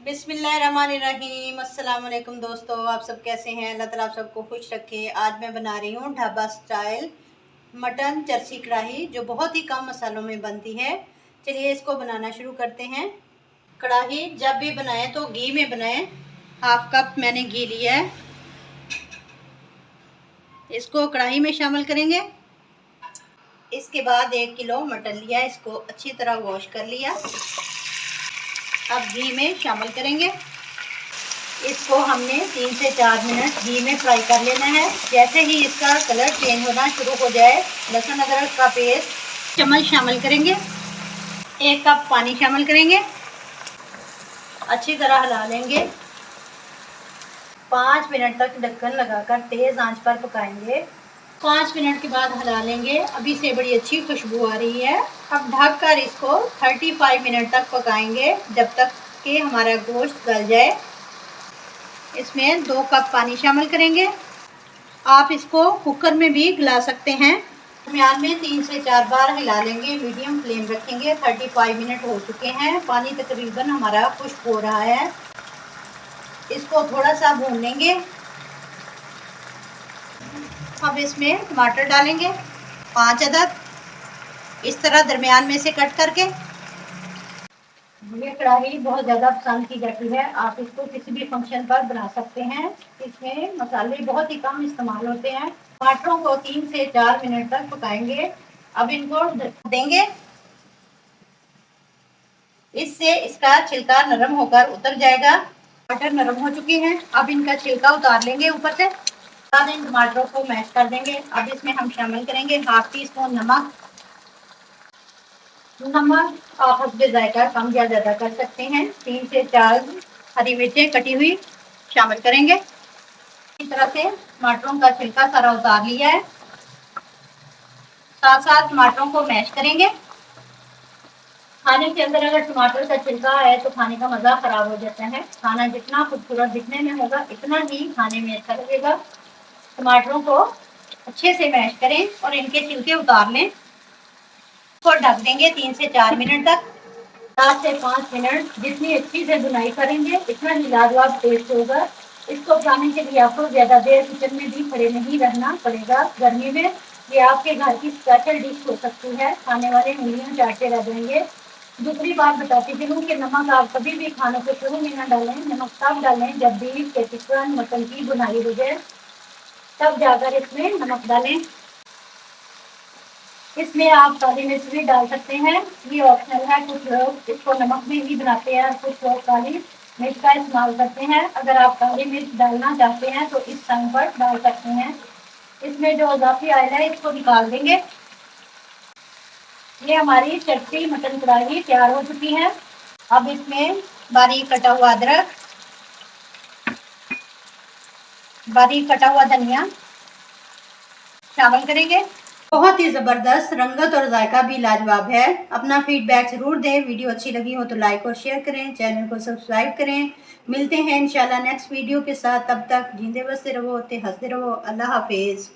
बिस्मिल्लाहिर्रहमानिर्रहीम। अस्सलाम वालेकुम दोस्तों, आप सब कैसे हैं? अल्लाह ताला आप सबको खुश रखे। आज मैं बना रही हूँ ढाबा स्टाइल मटन चरसी कढ़ाई, जो बहुत ही कम मसालों में बनती है। चलिए इसको बनाना शुरू करते हैं। कढ़ाई जब भी बनाएं तो घी में बनाएं। हाफ कप मैंने घी लिया है, इसको कढ़ाई में शामिल करेंगे। इसके बाद 1 किलो मटन लिया, इसको अच्छी तरह वॉश कर लिया। अब घी में शामिल करेंगे। इसको हमने 3 से 4 मिनट घी में फ्राई कर लेना है। जैसे ही इसका कलर चेंज होना शुरू हो जाए, लहसुन अदरक का पेस्ट चम्मच शामिल करेंगे। 1 कप पानी शामिल करेंगे, अच्छी तरह हिला लेंगे। 5 मिनट तक ढक्कन लगाकर तेज़ आंच पर पकाएंगे। 5 मिनट के बाद हिला लेंगे। अभी से बड़ी अच्छी खुशबू आ रही है। अब ढककर इसको 35 मिनट तक पकाएंगे, जब तक कि हमारा गोश्त गल जाए। इसमें 2 कप पानी शामिल करेंगे। आप इसको कुकर में भी गला सकते हैं। दरमियान में 3 से 4 बार हिला लेंगे, मीडियम फ्लेम रखेंगे। 35 मिनट हो चुके हैं, पानी तकरीबन हमारा खुश्क हो रहा है। इसको थोड़ा सा भून लेंगे। अब इसमें टमाटर डालेंगे, 5 अदद, इस तरह दरमियान में से कट करके। ये कढ़ाई बहुत ज़्यादा पसंद की जाती है, आप इसको किसी भी फंक्शन पर बना सकते हैं। इसमें मसाले बहुत ही कम इस्तेमाल होते हैं। टमाटरों को 3 से 4 मिनट तक पकाएंगे। अब इनको देंगे, इससे इसका छिलका नरम होकर उतर जाएगा। टमाटर नरम हो चुके हैं, अब इनका छिलका उतार लेंगे ऊपर से। बाद इन टमाटरों को मैश कर देंगे। अब इसमें हम शामिल करेंगे ½ टी स्पून नमक। आप हस्बे जायका कम या ज़्यादा कर सकते हैं। 3 से 4 हरी मिर्चें कटी हुई शामिल करेंगे। इस तरह से टमाटरों का छिलका सारा उतार लिया है। साथ साथ टमाटरों को मैश करेंगे। खाने के अंदर अगर टमाटर का छिलका है तो खाने का मज़ा ख़राब हो जाता है। खाना जितना खूबसूरत दिखने में होगा, इतना ही खाने में अच्छा लगेगा। टमाटरों को अच्छे से मैश करें और इनके छिलके उतार लें। इसको ढक देंगे 3 से 4 मिनट तक। 4 से 5 मिनट जितनी अच्छी से बुनाई करेंगे, इतना ही लाजवाब टेस्ट होगा। इसको बनाने के लिए आपको ज़्यादा देर किचन में भी खड़े नहीं रहना पड़ेगा। गर्मी में ये आपके घर की स्पेशल डिश हो सकती है, खाने वाले उंगलियां चाटते रह जाएंगे। दूसरी बात बताती चलूँ कि नमक आप कभी भी खानों के शुरू में न डालें। नमक तब डालें जब बीफ के चिकन मटन की बुनाई हो जाए, तब जाकर इसमें नमक डालें। इसमें आप काली मिर्च भी डाल सकते हैं, ये ऑप्शनल है। कुछ लोग इसको नमक में ही बनाते हैं, कुछ लोग काली मिर्च का इस्तेमाल करते हैं। अगर आप काली मिर्च डालना चाहते हैं तो इस टाइम पर डाल सकते हैं। इसमें जो इजाफी ऑयल है इसको निकाल देंगे। ये हमारी चटनी मटन कढ़ाई तैयार हो चुकी है। अब इसमें बारीक कटा हुआ अदरक, बारीक कटा हुआ धनिया शामिल करेंगे। बहुत ही ज़बरदस्त रंगत और जायका भी लाजवाब है। अपना फीडबैक ज़रूर दें। वीडियो अच्छी लगी हो तो लाइक और शेयर करें, चैनल को सब्सक्राइब करें। मिलते हैं इंशाल्लाह नेक्स्ट वीडियो के साथ। तब तक जींदे बसते रहो, हंसते रहो। अल्लाह हाफिज़।